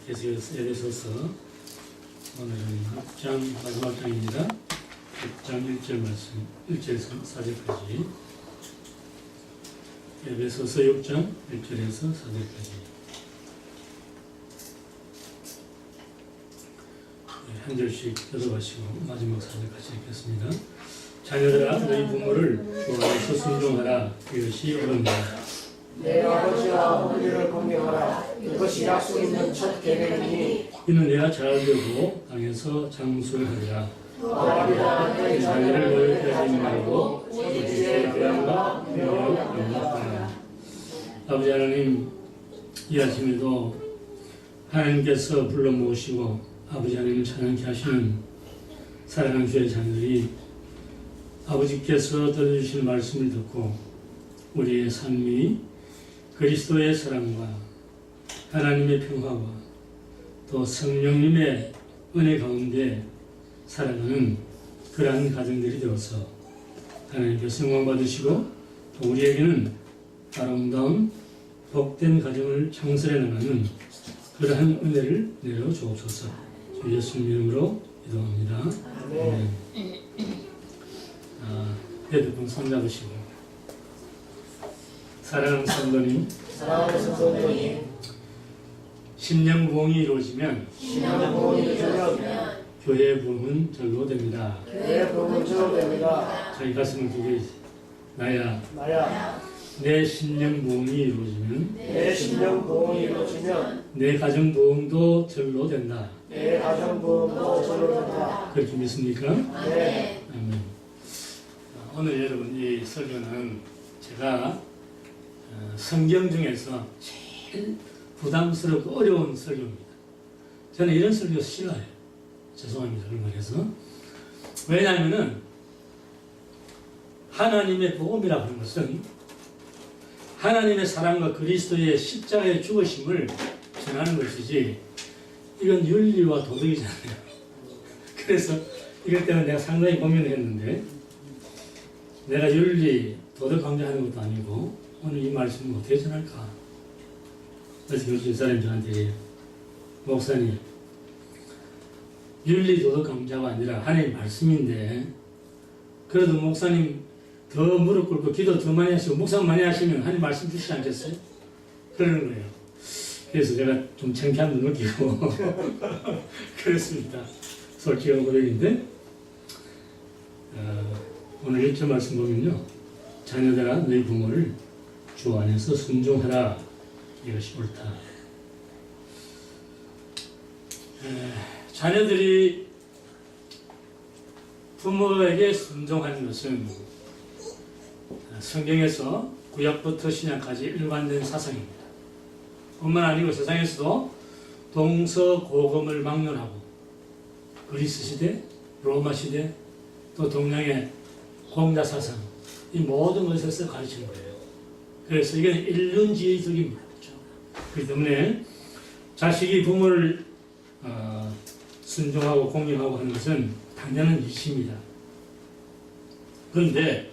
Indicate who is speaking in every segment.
Speaker 1: 에베소서 오늘은 6장 마지막 장입니다. 6장 1절 말씀 1절에서 4절까지 에베소서 6장 1절에서 4절까지 한 절씩 읽어가시고 마지막 4절까지 읽겠습니다. 자녀들아 너희 부모를 주 안에서 순종하라. 이것이 옳으니라.
Speaker 2: 내 아버지와 어머니를 공경하라. 이것이 약속 있는 첫 계명이니
Speaker 1: 이는 내가 잘 되고 땅에서 장수하리라.
Speaker 2: 아버지와 너희
Speaker 1: 자녀를
Speaker 2: 자녀를
Speaker 1: 노릇하지 말고
Speaker 2: 우리 주의 교양과 명령을
Speaker 1: 영접하라. 아버지 하나님, 이 아침에도 하나님께서 불러 모으시고 아버지 하나님을 찬양케 하시는 사랑하는 주의 자녀들이 아버지께서 들려주신 말씀을 듣고 우리의 삶이 그리스도의 사랑과 하나님의 평화와 또 성령님의 은혜 가운데 살아가는 그러한 가정들이 되어서 하나님께서 영광 받으시고 또 우리에게는 아름다운 복된 가정을 창설해 나가는 그러한 은혜를 내려 주옵소서. 주 예수님 이름으로 기도합니다. 아멘. 헤드폰 손 잡으시고 사랑하는 성도님,
Speaker 2: 사랑하는 성도님,
Speaker 1: 심령 부흥이 이루어지면
Speaker 2: 신앙의 부흥이 이루어지면
Speaker 1: 교회의 부흥은 절로 됩니다.
Speaker 2: 교회의 부흥은 절로됩니다.
Speaker 1: 자기 가슴을 두게 나야
Speaker 2: 나야
Speaker 1: 내 심령 부흥이 이루어지면
Speaker 2: 내 심령 부흥이 이루어지면
Speaker 1: 내 가정 부흥도 절로 된다.
Speaker 2: 내 가정 부흥도 절로된다.
Speaker 1: 그렇게 믿습니까?
Speaker 2: 네.
Speaker 1: 아멘. 오늘 여러분 이 설교는 제가 성경 중에서 제일 부담스럽고 어려운 설교입니다. 저는 이런 설교 싫어해요. 죄송합니다. 그런 말해서. 왜냐하면은 하나님의 복음이라고 하는 것은 하나님의 사랑과 그리스도의 십자가의 죽으심을 전하는 것이지 이건 윤리와 도덕이잖아요. 그래서 이것 때문에 내가 상당히 고민을 했는데 내가 윤리, 도덕 강조하는 것도 아니고 오늘 이 말씀을 어떻게 전할까? 그래서 교수 사람이 저한테 목사님 윤리, 도덕 강조가 아니라 하나님의 말씀인데 그래도 목사님 더 무릎 꿇고 기도 더 많이 하시고 묵상 많이 하시면 하나님 말씀 주시지 않겠어요? 그러는 거예요. 그래서 제가 좀 창피함도 느끼고 그렇습니다. 솔직한 고백인데 오늘 1절 말씀 보면요. 자녀들아 너희 부모를 주 안에서 순종하라. 이것이 옳다. 자녀들이 부모에게 순종하는 것은 성경에서 구약부터 신약까지 일관된 사상입니다. 뿐만 아니고 세상에서도 동서고금을 막론하고 그리스 시대, 로마 시대, 또 동양의 공자 사상 이 모든 것에서 가르치는 거예요. 그래서 이건 일륜지적입니다. 그렇죠? 그렇기 때문에 자식이 부모를 순종하고 공경하고 하는 것은 당연한 이치입니다. 그런데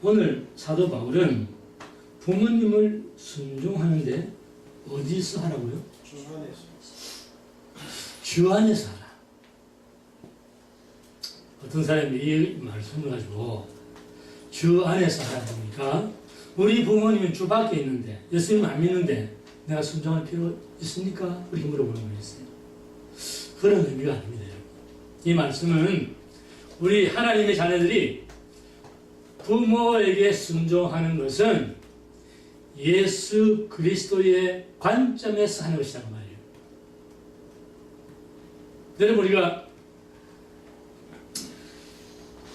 Speaker 1: 오늘 사도 바울은 부모님을 순종하는데 어디서 하라고요? 주 안에서 하라. 어떤 사람이 이 말씀을 가지고 주 안에서 하라 보니까 우리 부모님은 주 밖에 있는데 예수님 안 믿는데 내가 순종할 필요 있습니까? 그렇게 물어보는 거였어요. 그런 의미가 아닙니다. 이 말씀은 우리 하나님의 자녀들이 부모에게 순종하는 것은 예수 그리스도의 관점에서 하는 것이란 말이에요. 여러분 우리가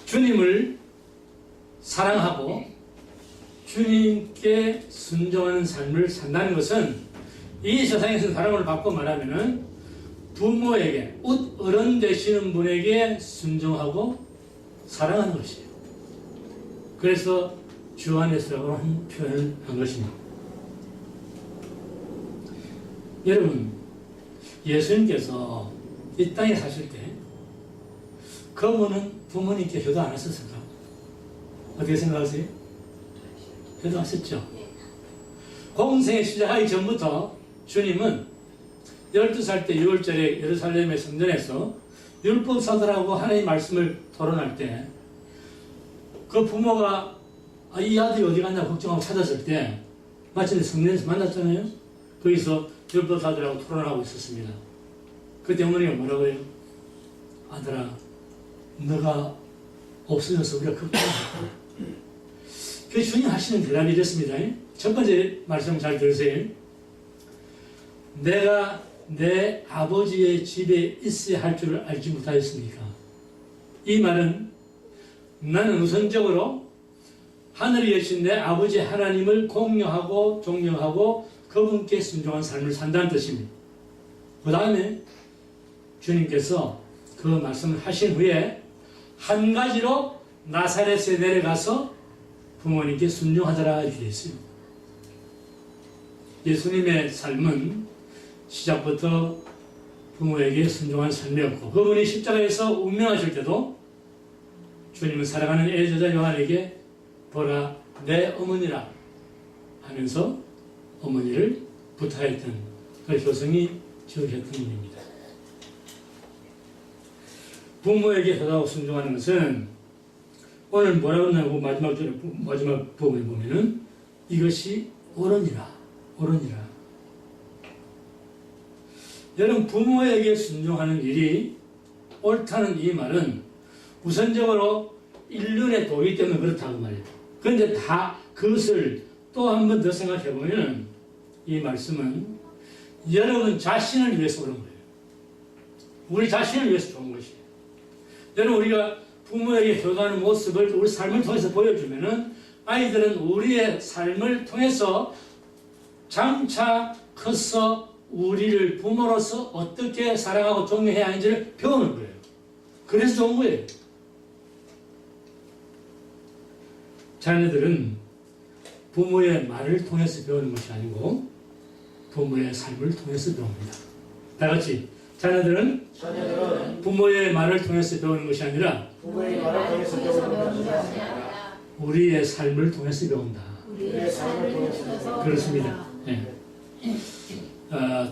Speaker 1: 주님을 사랑하고 주님께 순종하는 삶을 산다는 것은 이 세상에서 사랑을 받고 말하면은 부모에게 어른 되시는 분에게 순종하고 사랑하는 것이에요. 그래서 주 안에서라고 하는 표현을 한 것입니다. 여러분 예수님께서 이 땅에 사실 때 그분은 부모님께 효도 안 하셨을까? 어떻게 생각하세요? 효도하셨죠? 공생에 시작하기 전부터 주님은 12살 때 6월절에 예루살렘의 성전에서 율법사들하고 하나님의 말씀을 토론할 때 그 부모가 이 아들이 어디 갔나 걱정하고 찾았을 때 마침내 성전에서 만났잖아요. 거기서 율법사들하고 토론하고 있었습니다. 그때 어머니가 뭐라고 해요? 아들아, 너가 없어져서 우리가 걱정했다. 그 주님 하시는 대답이 이랬습니다. 첫 번째 말씀 잘 들으세요. 내가 내 아버지의 집에 있어야 할 줄을 알지 못하였습니까? 이 말은 나는 우선적으로 하늘에 계신 내 아버지 하나님을 공경하고 존경하고 그분께 순종한 삶을 산다는 뜻입니다. 그 다음에 주님께서 그 말씀을 하신 후에 한 가지로 나사렛에 내려가서 부모님께 순종하더라 이렇게 되어 있어요. 예수님의 삶은 시작부터 부모에게 순종한 삶이었고 그분이 십자가에서 운명하실 때도 주님은 사랑하는 애제자 요한에게 보라 내 어머니라 하면서 어머니를 부탁했던 그 효성이 지어졌던 일입니다. 부모에게 효도하고 순종하는 것은 오늘 뭐라고 하냐고 마지막 부분에 보면은 이것이 옳으니라. 여러분 부모에게 순종하는 일이 옳다는 이 말은 우선적으로 인륜의 도이기 때문에 그렇다고 말이에요. 그런데 다 그것을 또 한 번 더 생각해 보면 이 말씀은 여러분 자신을 위해서 그런 거예요. 우리 자신을 위해서 좋은 것이에요. 여러분 우리가 부모에게 효도하는 모습을 우리 삶을 통해서 보여주면은 아이들은 우리의 삶을 통해서 장차 커서 우리를 부모로서 어떻게 사랑하고 존경해야 하는지를 배우는 거예요. 그래서 좋은 거예요. 자녀들은 부모의 말을 통해서 배우는 것이 아니고 부모의 삶을 통해서 배웁니다. 다 같이 자녀들은 부모의 말을 통해서 배우는 것이 아니라
Speaker 2: 부모의 말을 통해서 배우는 것이 아니라
Speaker 1: 우리의 삶을 통해서 배운다.
Speaker 2: 우리의 삶을 통해서
Speaker 1: 그렇습니다. 네.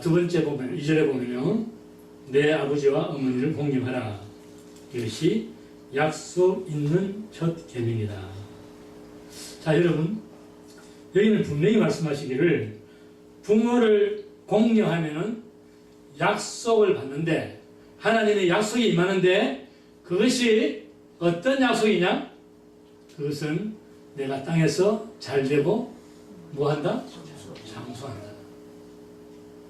Speaker 1: 두 번째 보면 2절에 보면요. 내 아버지와 어머니를 공경하라. 이것이 약속 있는 첫 계명이다. 자 여러분 여기는 분명히 말씀하시기를 부모를 공경하면은 약속을 받는데 하나님의 약속이 임하는데 그것이 어떤 약속이냐? 그것은 내가 땅에서 잘되고 뭐한다? 장수한다.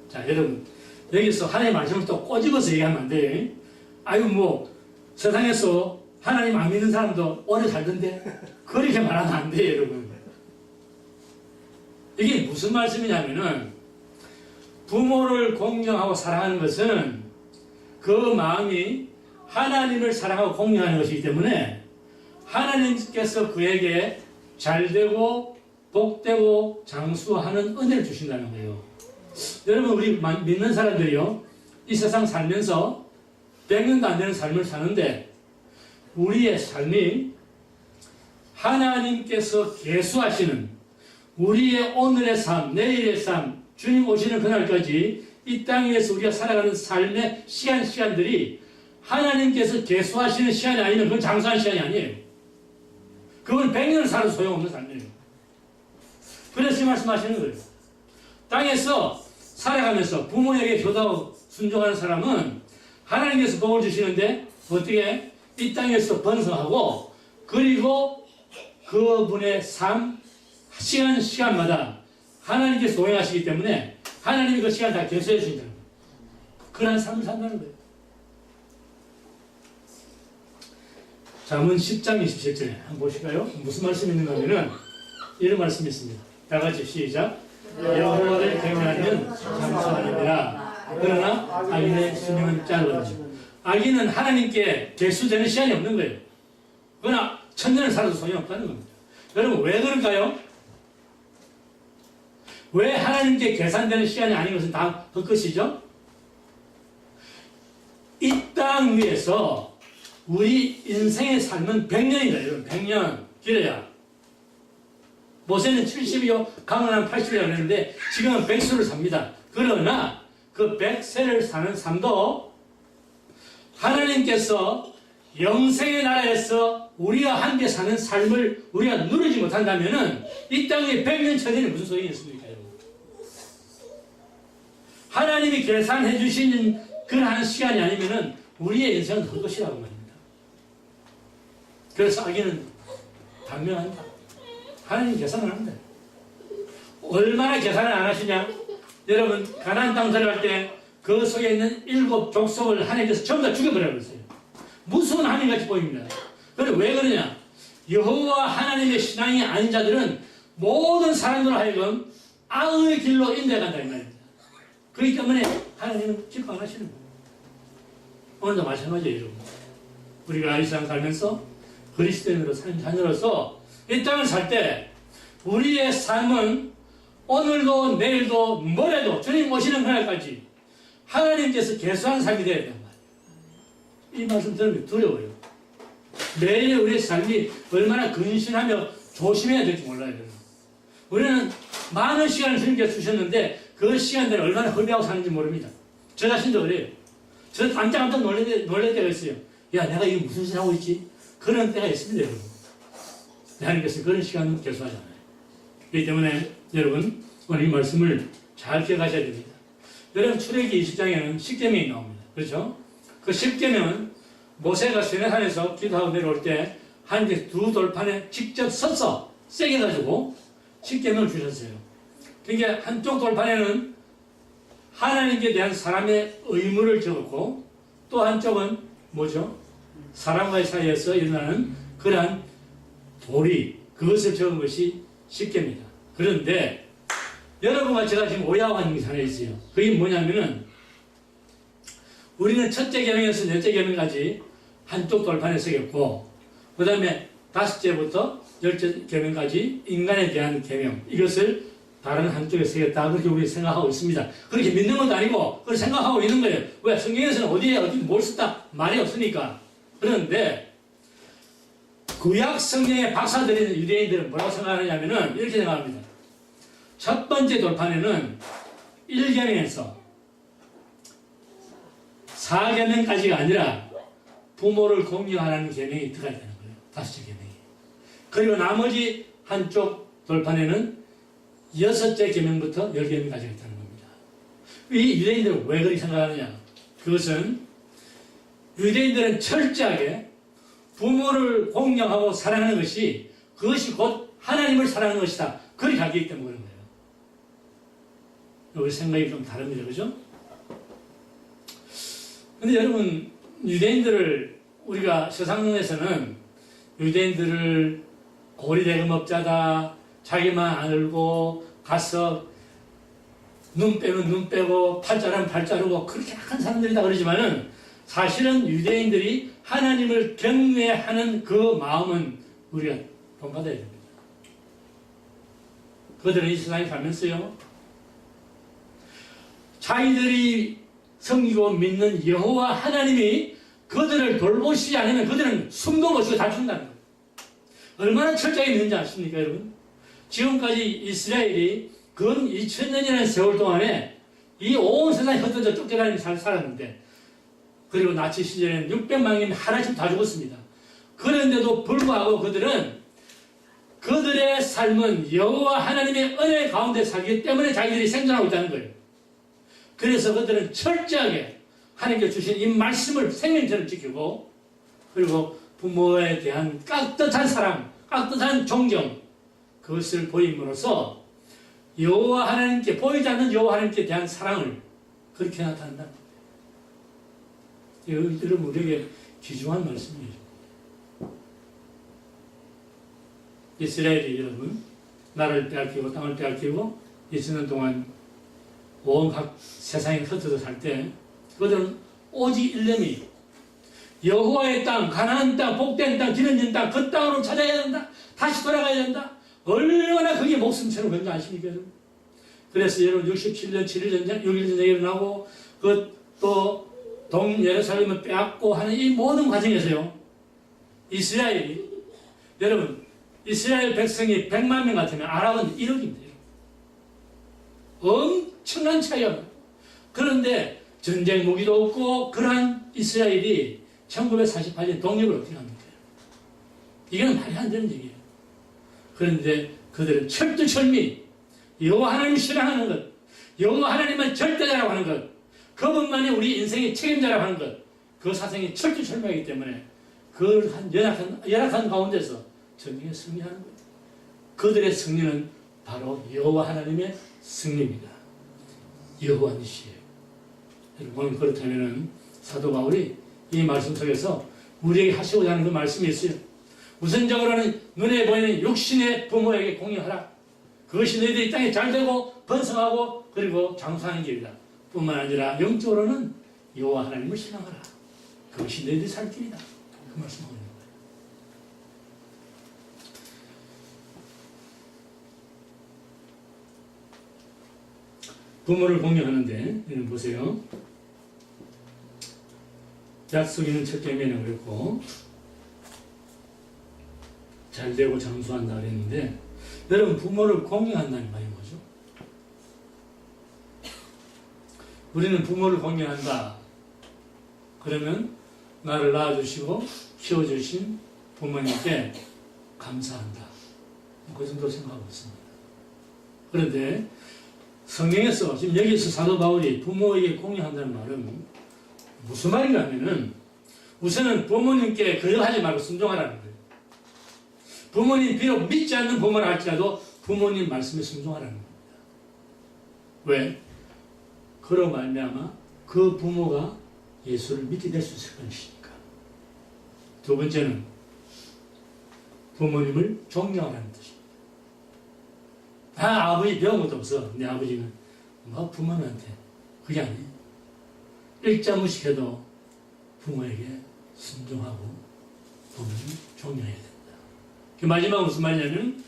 Speaker 1: 자 여러분 여기서 하나님의 말씀을 또 꼬집어서 얘기하면 안 돼요. 아유 뭐 세상에서 하나님 안 믿는 사람도 오래 살던데 그렇게 말하면 안 돼요 여러분. 이게 무슨 말씀이냐면은 부모를 공경하고 사랑하는 것은 그 마음이 하나님을 사랑하고 공경하는 것이기 때문에 하나님께서 그에게 잘되고 복되고 장수하는 은혜를 주신다는 거예요. 여러분 우리 믿는 사람들이요 이 세상 살면서 100년도 안 되는 삶을 사는데 우리의 삶이 하나님께서 계수하시는 우리의 오늘의 삶, 내일의 삶, 주님 오시는 그날까지 이 땅 위에서 우리가 살아가는 삶의 시간들이 하나님께서 계수하시는 시간이 아니면 그건 장수한 시간이 아니에요. 그건 100년을 살아도 소용없는 삶이에요. 그래서 이 말씀하시는 거예요. 땅에서 살아가면서 부모에게 효도하고 순종하는 사람은 하나님께서 복을 주시는데 어떻게 이 땅에서 번성하고 그리고 그분의 삶 시간마다 하나님께서 동행하시기 때문에 하나님이 그 시간 다 계수해 주신다는 거예요. 그런 삶을 산다는 거예요. 잠언 10장 27절에 한번 보실까요? 무슨 말씀이 있는가 하면은 이런 말씀이 있습니다. 다 같이 시작. 여호와를 경외하면 장수하느니라. 그러나 악인의 수명은 짧아지고 악인은 하나님께 계수되는 시간이 없는 거예요. 그러나 천년을 살아도 소용없다는 겁니다. 여러분 왜 그럴까요? 왜 하나님께 계산되는 시간이 아닌 것은 다 헛것이죠? 이 땅 위에서 우리 인생의 삶은 100년이다. 여러분 100년 길어야 모세는 70이요 강은 한 80이라고 했는데 지금은 100수를 삽니다. 그러나 그 100세를 사는 삶도 하나님께서 영생의 나라에서 우리와 함께 사는 삶을 우리가 누리지 못한다면은 이 땅에 100년 천년이 무슨 소용이 있습니까, 여러분? 하나님이 계산해 주신 그러한 시간이 아니면은 우리의 인생은 헛것이라고 말입니다. 그래서 악인은 단명한다. 하나님 계산을 한다. 얼마나 계산을 안 하시냐? 여러분, 가나안 땅 들어갈 때 그 속에 있는 7 족속을 하나님께서 전부 다 죽여버려버렸어요. 무서운 하나님같이 보입니다. 그런데 왜 그러냐? 여호와 하나님의 신앙이 아닌 자들은 모든 사람들로 하여금 악의 길로 인도해간다 이 말입니다. 그렇기 때문에 하나님은 기뻐 안 하시는 거예요. 오늘도 마찬가지예요, 여러분. 우리가 이 세상 살면서 그리스도인으로 사는 자녀로서 이 땅을 살 때 우리의 삶은 오늘도 내일도 모레도 주님 오시는 그날까지 하나님께서 계수한 삶이 되어야 된단 말이에요. 이 말씀 들으면 두려워요. 매일 우리의 삶이 얼마나 근신하며 조심해야 될지 몰라요. 우리는 많은 시간을 주님께서 주셨는데 그 시간들을 얼마나 허비하고 사는지 모릅니다. 저 자신도 그래요. 저 깜짝깜짝 놀랄 때가 있어요. 야, 내가 이게 무슨 짓을 하고 있지? 그런 때가 있습니다, 여러분. 하나님께서 그런 시간은 계수하잖아요. 그렇기 때문에 여러분, 오늘 이 말씀을 잘 기억하셔야 됩니다. 여러분, 출애기 20장에는 10계명이 나옵니다. 그렇죠? 그 10계명은 모세가 시내산에서 기도하고 내려올 때 하나님께서 2 돌판에 직접 서서 세게 가지고 10계명을 주셨어요. 그러니까 한쪽 돌판에는 하나님께 대한 사람의 의무를 적었고 또 한쪽은 뭐죠? 사람과의 사이에서 일어나는 그러한 도리, 그것을 적은 것이 10계입니다. 그런데 여러분과 제가 지금 오해하고 있는 게 하나 있어요. 그게 뭐냐면은 우리는 첫째 계명에서 넷째 계명까지 한쪽 돌판에 새겼고 그 다음에 5제부터 10째 계명까지 인간에 대한 계명, 이것을 다른 한쪽에 새겼다, 그렇게 우리 생각하고 있습니다. 그렇게 믿는 것도 아니고 그렇게 생각하고 있는 거예요. 왜? 성경에서는 어디 뭘 썼다 말이 없으니까. 그런데 구약 성경의 박사들인 유대인들은 뭐라고 생각하느냐면은 이렇게 생각합니다. 첫 번째 돌판에는 1계명에서 4계명까지가 아니라 부모를 공경하라는 계명이 들어가야 되는 거예요. 5째 계명이. 그리고 나머지 한쪽 돌판에는 6째 계명부터 10계명까지가 있다는 겁니다. 이 유대인들은 왜 그렇게 생각하느냐? 그것은 유대인들은 철저하게 부모를 공경하고 사랑하는 것이 그것이 곧 하나님을 사랑하는 것이다. 그렇게 알기 때문에 그런 거예요. 우리 생각이 좀 다릅니다. 그죠? 근데 여러분, 유대인들을 우리가 세상에서는 유대인들을 고리대금업자다, 자기만 알고 가서 눈 빼면 눈 빼고 팔 자르면 팔 자르고 그렇게 악한 사람들이다 그러지만은 사실은 유대인들이 하나님을 경외하는 그 마음은 우리가 본받아야 됩니다. 그들은 이 세상에 살면서요, 자기들이 섬기고 믿는 여호와 하나님이 그들을 돌보시지 않으면 그들은 숨도 못 쉬고 다 죽는다는 거예요. 얼마나 철저하게 믿는지 아십니까, 여러분? 지금까지 이스라엘이 근 2000년이라는 세월 동안에 이 온 세상에 흩어져 쫓겨다니며 살았는데, 그리고 나치 시절에는 600만 명이 하나씩 다 죽었습니다. 그런데도 불구하고 그들은 그들의 삶은 여호와 하나님의 은혜 가운데 살기 때문에 자기들이 생존하고 있다는 거예요. 그래서 그들은 철저하게 하나님께 주신 이 말씀을 생명처럼 지키고, 그리고 부모에 대한 깍듯한 사랑, 깍듯한 존경, 그것을 보임으로써 여호와 하나님께, 보이지 않는 여호와 하나님께 대한 사랑을 그렇게 나타낸다. 여러분, 우리에게 귀중한 말씀이에요. 이스라엘이 여러분, 나라를 빼앗기고 땅을 빼앗기고 20년 동안 온 각 세상에 흩어져 살 때 그들은 오직 일념이 여호와의 땅, 가나안 땅, 복된 땅, 기름진 땅, 그 땅으로 찾아야 된다. 다시 돌아가야 된다. 얼마나 그게 목숨처럼 그런 거 아십니까? 그래서 여러분 67년 7일 전쟁, 6일 전쟁이 일어나고 또 동예루살렘을 빼앗고 하는 이 모든 과정에서요, 이스라엘이, 여러분, 이스라엘 백성이 100만 명 같으면 아랍은 1억입니다. 엄청난 차이가 나요. 그런데 전쟁 무기도 없고 그러한 이스라엘이 1948년 독립을 어떻게 합니까? 이건 말이 안 되는 얘기예요. 그런데 그들은 철두철미 여호와 하나님을 신앙하는 것, 여호와 하나님만 절대자라고 하는 것, 그분만이 우리 인생의 책임자라고 하는 것, 그 사상이 철두철미하기 때문에 그 열악한 가운데서 전쟁에 승리하는 거예요. 그들의 승리는 바로 여호와 하나님의 승리입니다. 여호와 니시예요. 여러분, 그렇다면 사도 바울이 이 말씀 속에서 우리에게 하시고자 하는 그 말씀이 있어요. 우선적으로는 눈에 보이는 육신의 부모에게 공경하라. 그것이 너희들이 땅에 잘되고 번성하고 그리고 장수하는 길이다. 뿐만 아니라 영적으로는 여호와 하나님을 신앙하라. 그것이 너희들이 살 길이다. 그 말씀을 하는 거예요. 부모를 공경하는데 여러분 보세요. 약속 있는 첫 계명은 그랬고 잘되고 장수한다 그랬는데 여러분 부모를 공경한다는 말이 뭐죠? 우리는 부모를 공경한다. 그러면 나를 낳아주시고 키워주신 부모님께 감사한다. 그 정도 생각하고 있습니다. 그런데 성경에서 지금 여기서 사도 바울이 부모에게 공경한다는 말은 무슨 말인가 하면은 우선은 부모님께 그러하지 말고 순종하라는 거예요. 부모님 비록 믿지 않는 부모라 할지라도 부모님 말씀에 순종하라는 겁니다. 왜? 그로 말미암아 그 부모가 예수를 믿게 될 수 있을 것이니까. 두 번째는 부모님을 존경하라는 뜻입니다. 아버지 배운 것도 없어. 내 아버지는 뭐 부모님한테 그게 아니에요. 일자 무식해도 부모에게 순종하고 부모님을 존경해야 된다. 그 마지막 무슨 말이냐면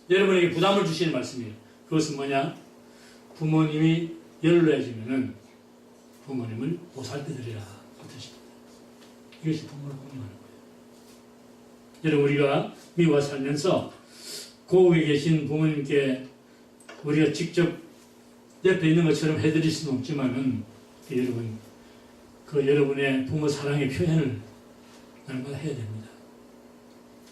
Speaker 1: 여러분에게 부담을 주시는 말씀이에요. 그것은 뭐냐? 부모님이 연로해지면은 부모님을 보살펴드리라 그 뜻입니다. 이것이 부모를 공경하는 거예요. 여러분 우리가 미국에 살면서 고국에 계신 부모님께 우리가 직접 옆에 있는 것처럼 해드릴 수는 없지만은 여러분 그 여러분의 부모 사랑의 표현을 날마다 해야 됩니다.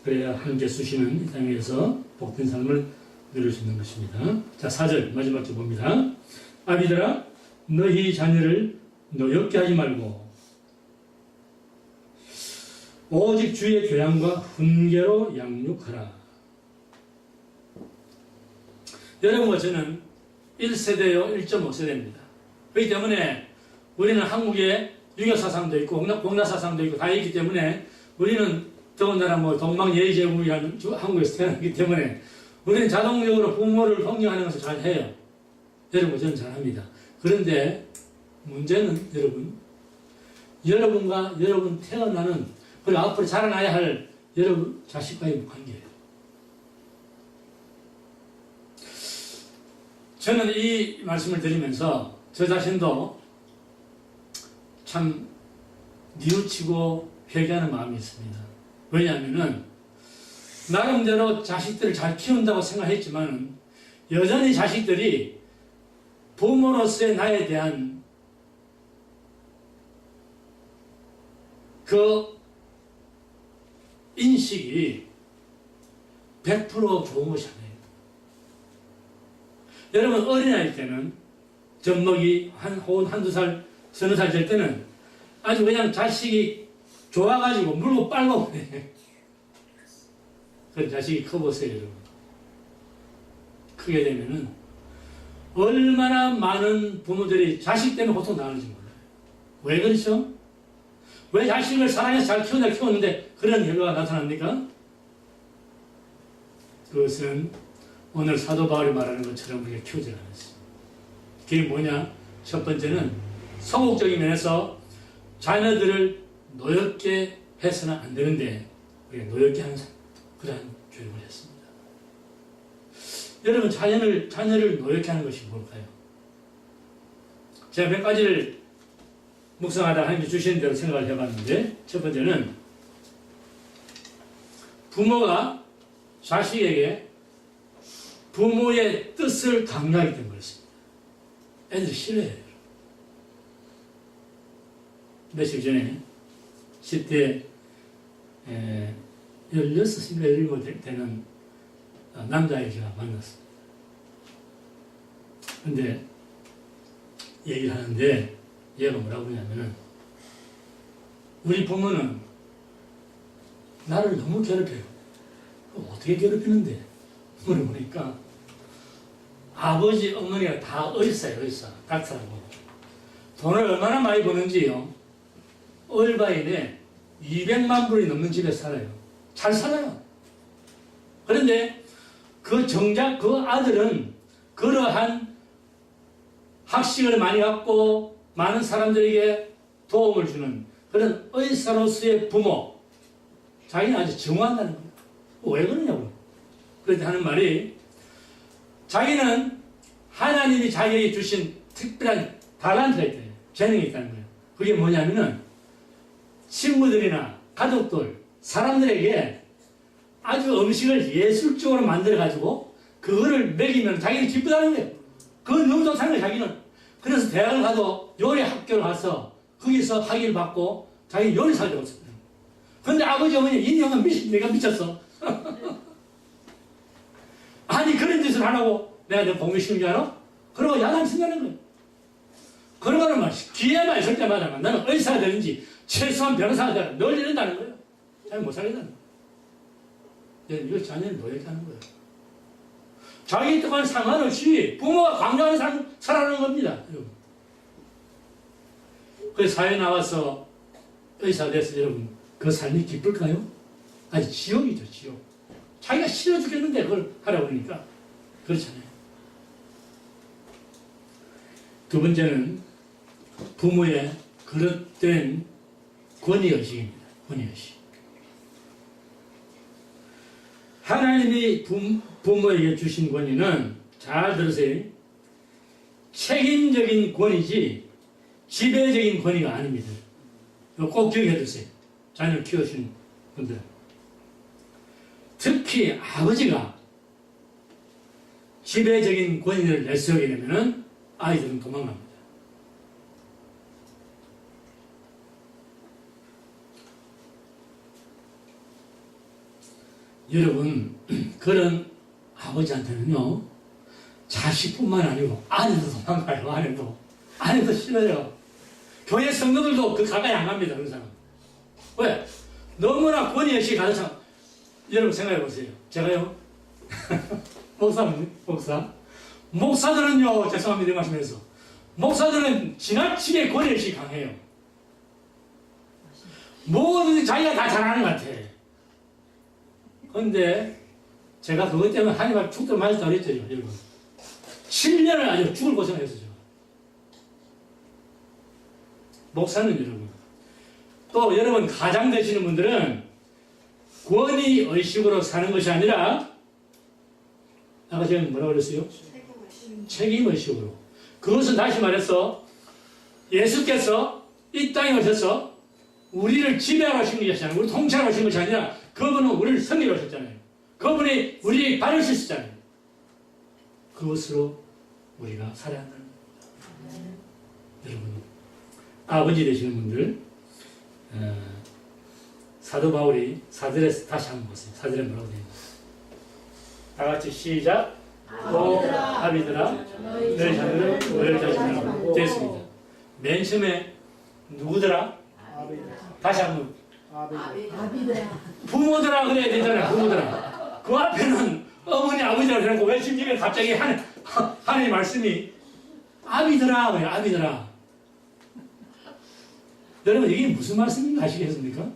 Speaker 1: 그래야 함께 수시는 이 땅에서 복된 삶을 누릴 수 있는 것입니다. 자, 4절 마지막 절 봅니다. 아비들아 너희 자녀를 노엽게 하지 말고 오직 주의 교양과 훈계로 양육하라. 여러분과 저는 1세대요 1.5세대입니다. 그렇기 때문에 우리는 한국에 유교사상도 있고 공나사상도 있고 다 있기 때문에 우리는 더군다나 뭐 동방예의제국이라는 한국에서 태어났기 때문에 우리는 자동적으로 부모를 공경하는 것을 잘 해요. 여러분 저는 잘합니다. 그런데 문제는 여러분과 여러분 태어나는 그리고 앞으로 자라나야 할 여러분 자식과의 관계예요. 저는 이 말씀을 드리면서 저 자신도 참 뉘우치고 회개하는 마음이 있습니다. 왜냐하면은 나름대로 자식들을 잘 키운다고 생각했지만 여전히 자식들이 부모로서의 나에 대한 그 인식이 100% 좋은 것이 아니에요. 여러분 어린아이 때는 젖먹이 한두 살, 서너 살 될 때는 아주 그냥 자식이 좋아가지고 물고 빨고 그 자식이 커보세요 여러분. 크게 되면은 얼마나 많은 부모들이 자식 때문에 고통 당하는지 몰라요. 왜 그렇죠? 왜 자식을 사랑해서 잘 키웠는데 그런 결과가 나타납니까? 그것은 오늘 사도 바울이 말하는 것처럼 우리가 키우지 않았어요. 그게 뭐냐? 첫 번째는 소극적인 면에서 자녀들을 노엽게 해서는 안 되는데 우리가 노엽게 하는 그러한 교육을 했습니다. 여러분 자녀를 노엽게 하는 것이 뭘까요? 제가 몇 가지를 묵상하다 하나님이 주시는 대로 생각을 해봤는데 첫 번째는 부모가 자식에게 부모의 뜻을 강요하기 때문에 그렇습니다. 애들이 싫어해요. 며칠 전에 10대 16인가 17 되는 남자애 제가 만났어요. 근데 얘기를 하는데 얘가 뭐라고 그러냐면은 우리 부모는 나를 너무 괴롭혀요. 어떻게 괴롭히는데? 물어보니까 아버지, 어머니가 다 의사예요, 의사. 닥터라고. 돈을 얼마나 많이 버는지요. 얼바인에 200만 불이 넘는 집에 살아요. 잘 살아요. 그런데 정작 그 아들은 그러한 학식을 많이 갖고 많은 사람들에게 도움을 주는 그런 의사로서의 부모, 자기는 아주 증오한다는 거예요. 왜 그러냐고. 그런데 하는 말이 자기는 하나님이 자기에게 주신 특별한 달란트가 있다. 재능이 있다는 거예요. 그게 뭐냐면은 친구들이나 가족들, 사람들에게 아주 음식을 예술적으로 만들어가지고 그거를 먹이면 자기는 기쁘다는 거예요. 그건 너무 좋다는 거예요, 자기는. 그래서 대학을 가도 요리 학교를 가서 거기서 학위를 받고 자기 요리사가 되었어요. 그런데 아버지, 어머니, 이 형은 내가 미쳤어. 아니, 그런 짓을 하라고 내가 너 공부시킨 줄 알아? 그러고 야단 친다는 거예요. 그러고는 막 기회만 있을 때마다 나는 의사가 되는지 최소한 변호사가 되라 널 이런다는 거예요. 잘 못 살겠다는 거예요. 이거 자녀를 노예하는 거예요. 자기 또한 상관없이 부모가 강요하는 삶을 살아가는 겁니다. 여러분. 그 사회 나와서 의사 돼서 여러분 그 삶이 기쁠까요? 아니 지옥이죠, 지옥. 자기가 싫어 죽겠는데 그걸 하라고 그러니까 그렇잖아요. 두 번째는 부모의 그릇된 권위의식입니다. 권위의식. 하나님이 부모에게 주신 권위는 잘 들으세요. 책임적인 권위지 지배적인 권위가 아닙니다. 이거 꼭 기억해 두세요. 자녀를 키우시는 분들. 특히 아버지가 지배적인 권위를 내세우게 되면 아이들은 도망갑니다. 여러분, 그런 아버지한테는요, 자식뿐만 아니고 아내도 도망가요, 아내도. 아내도 싫어요. 교회 성도들도 그 가까이 안 갑니다, 그런 사람. 왜? 너무나 권위의식이 가득한. 여러분 생각해 보세요. 제가요, 목사들은요, 죄송합니다, 말씀해서. 목사들은 지나치게 권위의식이 강해요. 뭐든지 자기가 다 잘하는 것 같아. 그런데 제가 그것 때문에 하나님 죽도록 맞았다고 그랬죠, 여러분. 7년을 아주 죽을 고생을 했어요. 목사는 여러분. 또 여러분 가장 되시는 분들은 권위의식으로 사는 것이 아니라 아까 제가 뭐라고 그랬어요? 책임의식으로. 그것은 다시 말해서 예수께서 이 땅에 오셔서 우리를 지배하러 오신 것이 아니라 우리 통치하러 오신 것이 아니라 그분은 우리를 섬기러 오셨잖아요. 그분이 우리 발을 씻었잖아요. 그것으로 우리가 살아야 한다는 겁니다. 여러분, 아버지 되시는 분들, 사도 바울이 사절에서 다시 한번 보세요. 사절에 뭐라고 되어 있나요? 다 같이 시작. 아비들아, 너희 자녀를 너희 자신이라고 됐습니다. 맨 처음에 누구더라? 다시 한번. 부모들아 그래야 되잖아요. 부모들아. 그 앞에는 어머니 아버지라고 해놓고 왜 지금 갑자기 하나님 말씀이 아비들아 그래요. 아비들아. 여러분 이게 무슨 말씀인가 아시겠습니까?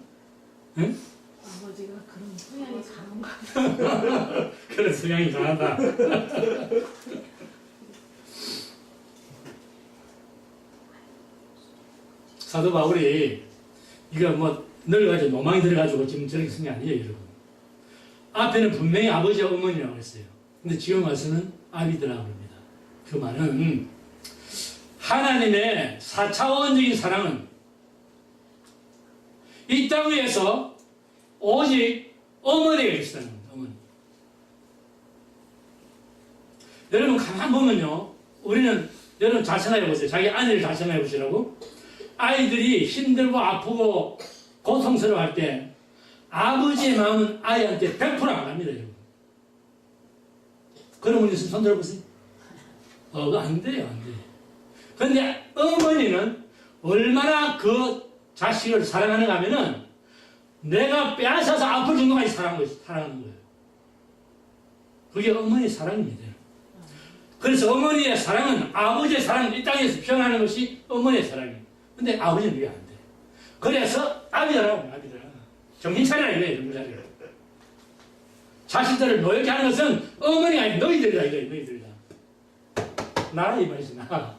Speaker 1: 응?
Speaker 3: 아버지가 그런 성향이 강한가?
Speaker 1: 그런 성향이 강하다. 사도 바울이 이거 뭐 늙어가지고 노망이 들어가지고 지금 저렇게 쓴 게 아니에요, 여러분. 앞에는 분명히 아버지, 어머니라고 했어요. 근데 지금 와서는 아비들라고 합니다. 그 말은 하나님의 4차원적인 사랑은 이 땅 위에서 오직 어머니가 계시다는 겁니다. 어머니. 여러분 가만 보면요, 우리는 여러분 잘 생각해 보세요. 자기 아내를 잘 생각해 보시라고. 아이들이 힘들고 아프고 고통스러워할 때 아버지의 마음은 아이한테 100%안 갑니다. 여러분. 그런 분 있으면 손 들어보세요. 그거 안 돼요. 안 돼요. 그런데 어머니는 얼마나 그 자식을 사랑하는가 하면은 내가 빼앗아서 아플 정도까지 사랑하는 거예요. 그게 어머니의 사랑입니다. 그래서 어머니의 사랑은 아버지의 사랑을 이 땅에서 표현하는 것이 어머니의 사랑이에요. 근데 아버지는 그게 안 돼. 그래서 아비들하고 아비들 정신 차리라 이거예요. 정신 차리라. 자식들을 노역게 하는 것은 어머니가 아니고 너희들이다 이거예요. 너희들이다. 나라 이 말이지 나.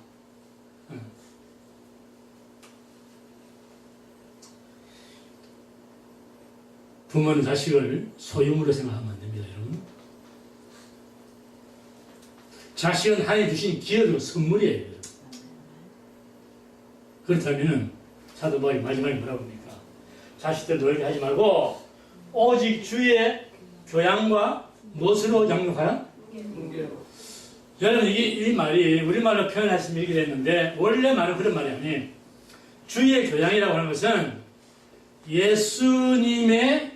Speaker 1: 부모는 자식을 소유물로 생각하면 안 됩니다, 여러분. 자식은 하나님 주신 기업이고 선물이에요. 여러분. 그렇다면은 사도 바울이 마지막에 뭐라고 합니까? 자식들 노예게 하지 말고 오직 주의 교양과 무엇으로 양육하라? 여러분 이 말이 우리말로 표현했으면 이렇게 됐는데 원래 말은 그런 말이 아니에요. 주의 교양이라고 하는 것은 예수님의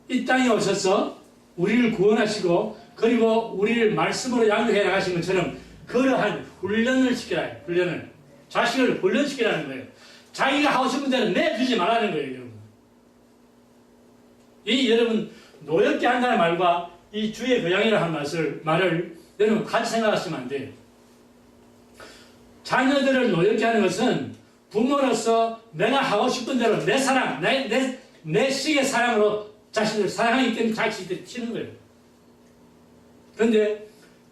Speaker 1: 이 땅에 오셔서 우리를 구원하시고 그리고 우리를 말씀으로 양육해 나가신 것처럼 그러한 훈련을 시키라. 훈련을. 자식을 훈련시키라는 거예요. 자기가 하고 싶은 대로 내주지 말라는 거예요. 여러분. 이 여러분 노엽게 한다는 말과 이 주의 교양이라는 말을 여러분 같이 생각하시면 안 돼요. 자녀들을 노엽게 하는 것은 부모로서 내가 하고 싶은 대로 내 사랑, 내 식의 사랑으로 자신을 사랑하기 때문에 자식들이 치는 거예요. 그런데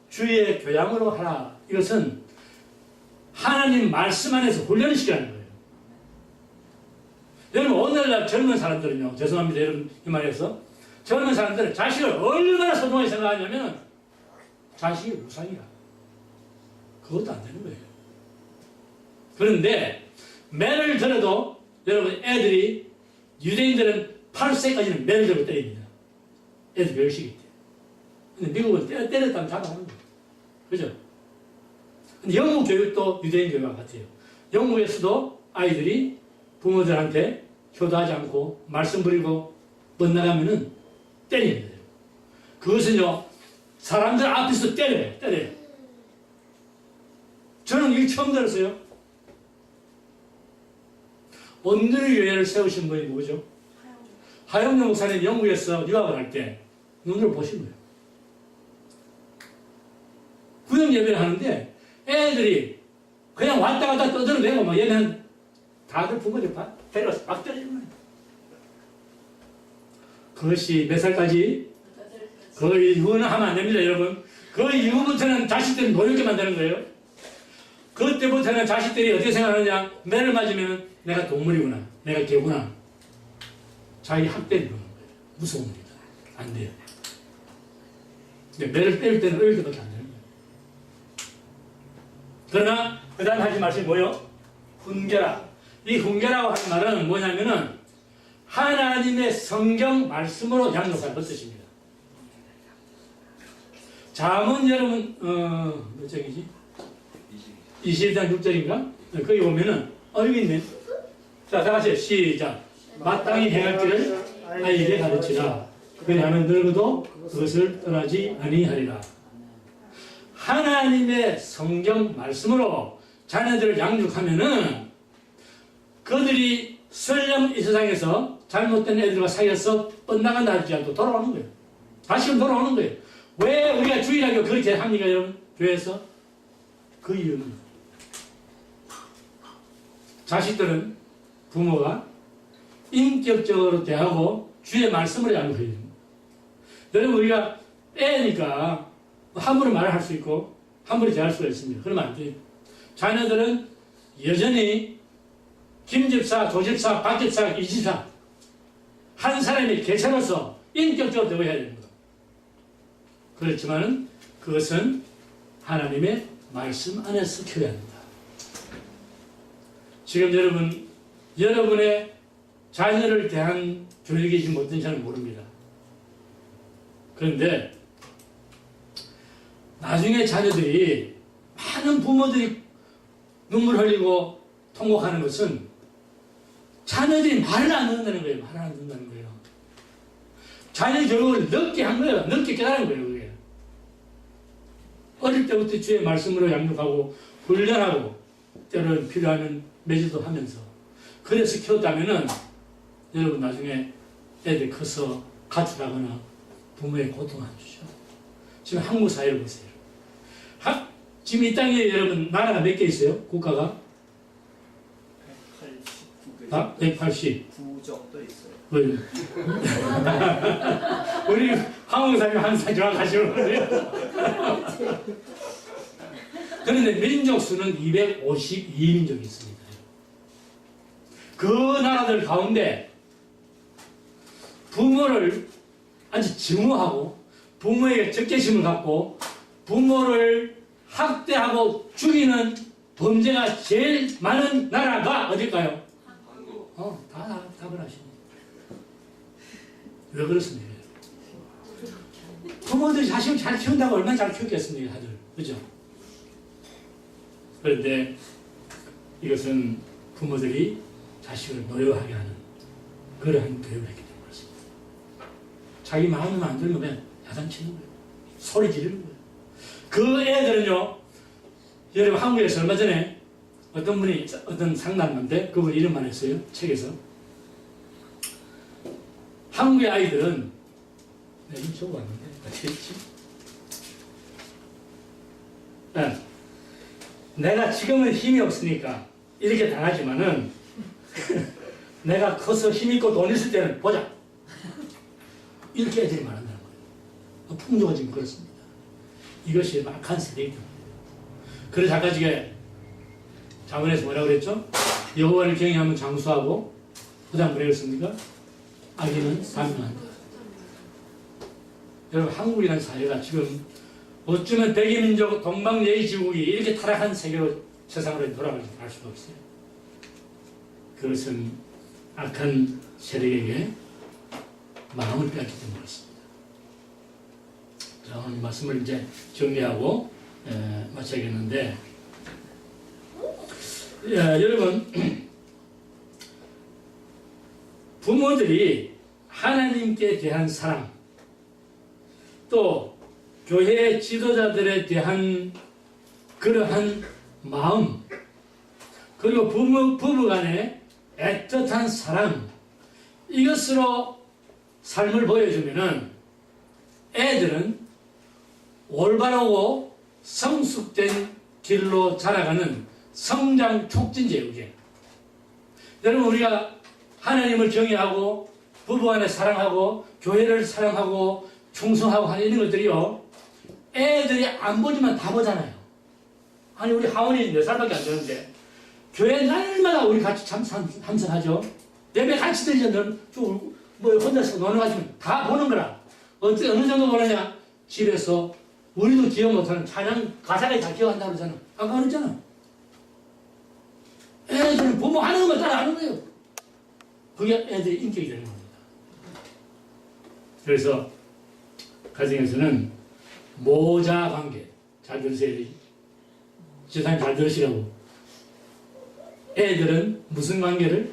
Speaker 1: 주의 교양으로 하라. 이것은 하나님 말씀 안에서 훈련을 시키는 거예요. 여러분 오늘날 젊은 사람들은요. 죄송합니다. 여러분 이 말에서 젊은 사람들은 자식을 얼마나 소중하게 생각하냐면 자식이 우상이야. 그것도 안 되는 거예요. 그런데 매를 들어도 여러분 애들이 유대인들은 8세까지는 매를 들고 때립니다. 애들 별식이 때. 근데 미국은 때렸다면 잘하는 거예요. 그죠? 근데 영국 교육도 유대인 교육과 같아요. 영국에서도 아이들이 부모들한테 효도하지 않고 말씀 부리고 뻗나가면은 때립니다. 그것은요 사람들 앞에서 때려요. 저는 이거 처음 들었어요. 온누리 교회를 세우신 분이 누구죠? 하영룡 목사님 영국에서 유학을 할 때 눈으로 보신 거예요. 구역 예배를 하는데 애들이 그냥 왔다 갔다 떠들어대고 막 예배한 다들 부모들 데려와서 막 때리는 거예요. 그것이 몇 살까지? 그 이후는 하면 안 됩니다, 여러분. 그 이후부터는 자식들을 노엽게 만드는 거예요. 그때부터는 자식들이 어떻게 생각하느냐? 매를 맞으면 내가 동물이구나, 내가 개구나. 자기 학대를 보는 거예요. 무서웁니다. 안 돼요. 매를 때릴 때는 이렇게밖에 안 되는 거예요. 그러나 그 다음 하지 말씀이 뭐요? 훈계라. 이 훈계라고 하는 말은 뭐냐면은 하나님의 성경 말씀으로 양육하는 뜻입니다. 잠언 여러분 몇 장이지? 22장 6절인가? 거기 보면은 여기 있네. 자, 다 같이 시작. 마땅히 행할 길을 아이에게 가르치라. 그리하면 늙어도 그것을 떠나지 아니하리라. 하나님의 성경 말씀으로 자녀들을 양육하면은 그들이 설령 이 세상에서 잘못된 애들과 사귀어서 뻗나간다 할지 않고 돌아오는 거예요. 다시금 돌아오는 거예요. 왜 우리가 주일학교 그렇게 합니까, 여러분? 교회에서? 그 이유는 자식들은 부모가 인격적으로 대하고 주의 말씀을 양육해야 됩니다. 여러분 우리가 애니까 함부로 말을 할 수 있고 함부로 대할 수가 있습니다. 그러면 안 돼요. 자녀들은 여전히 김집사, 조집사, 박집사, 이집사 한 사람의 개체로서 인격적으로 대해야 됩니다. 그렇지만 그것은 하나님의 말씀 안에서 키워야 합니다. 지금 여러분의 자녀를 대한 교육이 지금 어떤지 잘 모릅니다. 그런데 나중에 자녀들이 많은 부모들이 눈물 흘리고 통곡하는 것은 자녀들이 말을 안 듣는다는 거예요. 말을 안 듣는다는 거예요. 자녀 교육을 늦게 한 거예요. 늦게 깨달은 거예요. 그게. 어릴 때부터 주의 말씀으로 양육하고 훈련하고 때로는 필요하면 매질도 하면서 그래서 키웠다면은 여러분 나중에 애들 커서 가출하거나 부모의 고통 안 주죠. 지금 한국 사회를 보세요. 지금 이 땅에 여러분 나라가 몇 개 있어요? 국가가?
Speaker 2: 189개.
Speaker 1: 189
Speaker 2: 정도 있어요.
Speaker 1: 우리 한국 사람이 항상 정확하시는 거예요. 그런데 민족 수는 252민족이 있습니다. 그 나라들 가운데 부모를 아주 증오하고 부모에게 적개심을 갖고 부모를 학대하고 죽이는 범죄가 제일 많은 나라가 어딜까요?
Speaker 2: 한국.
Speaker 1: 다 답을 하시네. 왜 그렇습니까? 부모들이 자식을 잘 키운다고 얼마나 잘 키웠겠습니까, 다들. 그죠? 그런데 이것은 부모들이 자식을 노여하게 하는 그러한 교육을 했기 때문에 그렇습니다. 자기 마음은 안 들면 그냥 야단치는 거예요. 소리 지르는 거예요. 그 애들은요, 여러분 한국에서 얼마 전에 어떤 분이 어떤 상담한데 그분 이름만 했어요. 책에서. 한국의 아이들은 내가 이거 적어왔는데 어떻게 했지? 내가 지금은 힘이 없으니까 이렇게 당하지만은 내가 커서 힘 있고 돈 있을 때는 보자. 이렇게 애들이 말한다는 거예요. 풍조가 지금 그렇습니다. 이것이 막한 세대이기 때문에. 그래서 아까 지금 자문에서 뭐라고 그랬죠? 여호와를 경외하면 장수하고 그 다음 뭐라고 했습니까? 악인은 단명한다. 여러분 한국이라는 사회가 지금 어쩌면 백이민족 동방예의지국이 이렇게 타락한 세계로 세상으로 돌아갈 수가 없어요. 그것은 악한 세력에게 마음을 빼앗기 때문에 그렇습니다. 자, 오늘 말씀을 이제 정리하고 마쳐야겠는데 여러분 부모들이 하나님께 대한 사랑 또 교회 지도자들에 대한 그러한 마음 그리고 부부 간의 애틋한 사랑 이것으로 삶을 보여주면은 애들은 올바르고 성숙된 길로 자라가는 성장 촉진제예요. 이게. 여러분 우리가 하나님을 경외하고 부부 간에 사랑하고 교회를 사랑하고 충성하고 하는 이런 것들이요. 애들이 안 보지만 다 보잖아요. 아니 우리 하원이 4살밖에 안 되는데 교회 날마다 우리 같이 참석하죠. 예배 같이 드리죠. 뭐 혼자서 노는 거 하시면 다 보는 거라. 어느 정도 보느냐? 집에서 우리도 기억 못하는 찬양 가사까지 다 기억한다고 그러잖아. 아까 그랬잖아. 애들은 부모 하는 것만 따라하는 거예요. 그게 애들의 인격이 되는 겁니다. 그래서 가정에서는 모자 관계 잘 들으세요. 세상 잘 들으시라고. 애들은 무슨 관계를?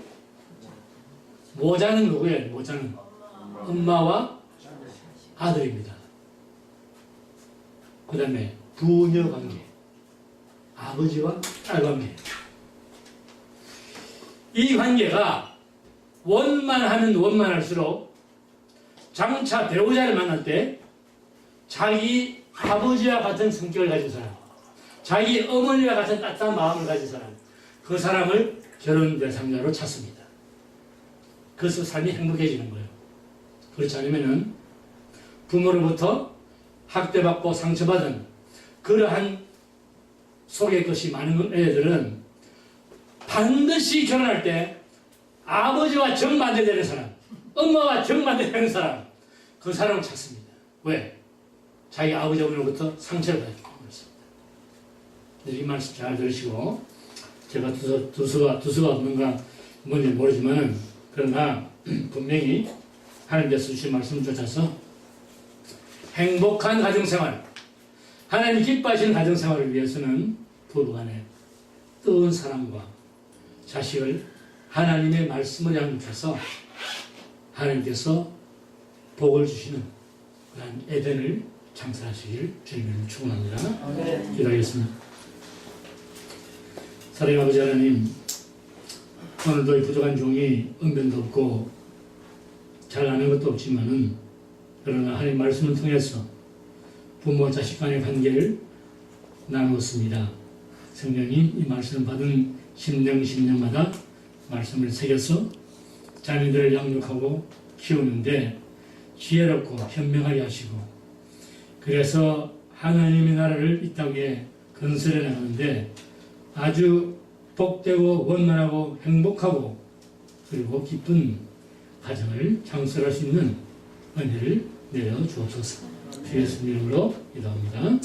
Speaker 1: 모자는 누구예요? 모자는 엄마와 아들입니다. 그 다음에 부녀 관계 아버지와 딸 관계. 이 관계가 원만하면 원만할수록 장차 배우자를 만날 때 자기 아버지와 같은 성격을 가진 사람, 자기 어머니와 같은 따뜻한 마음을 가진 사람, 그 사람을 결혼 대상자로 찾습니다. 그래서 삶이 행복해지는 거예요. 그렇지 않으면은 부모로부터 학대받고 상처받은 그러한 속의 것이 많은 애들은 반드시 결혼할 때 아버지와 정반대되는 사람, 엄마와 정반대되는 사람, 그 사람을 찾습니다. 왜? 자기 아버지 어머니로부터 상처를 받았기 때문에 그렇습니다. 이 말씀 잘 들으시고 제가 두서가 없는가 뭔지 모르지만 그러나 분명히 하나님께서 주신 말씀을 쫓아서 행복한 가정생활, 하나님 기뻐하시는 가정생활을 위해서는 부부간의 뜨거운 사랑과 자식을 하나님의 말씀을 양육해서 하나님께서 복을 주시는 그런 에덴을 창설하시길 주님을 축원합니다.
Speaker 2: 아멘.
Speaker 1: 기도하겠습니다. 사랑의 아버지 하나님, 오늘도 이 부족한 종이 언변도 없고 잘 아는 것도 없지만은 그러나 하나님 말씀을 통해서 부모 자식 간의 관계를 나누었습니다. 성령님 이 말씀을 받은 심령마다 말씀을 새겨서 자녀들을 양육하고 키우는데 지혜롭고 현명하게 하시고, 그래서 하나님의 나라를 이 땅에 건설해 나가는데 아주 복되고 원만하고 행복하고 그리고 기쁜 가정을 창설할 수 있는 은혜를 내려 주옵소서. 주 예수님 이름으로 기도합니다.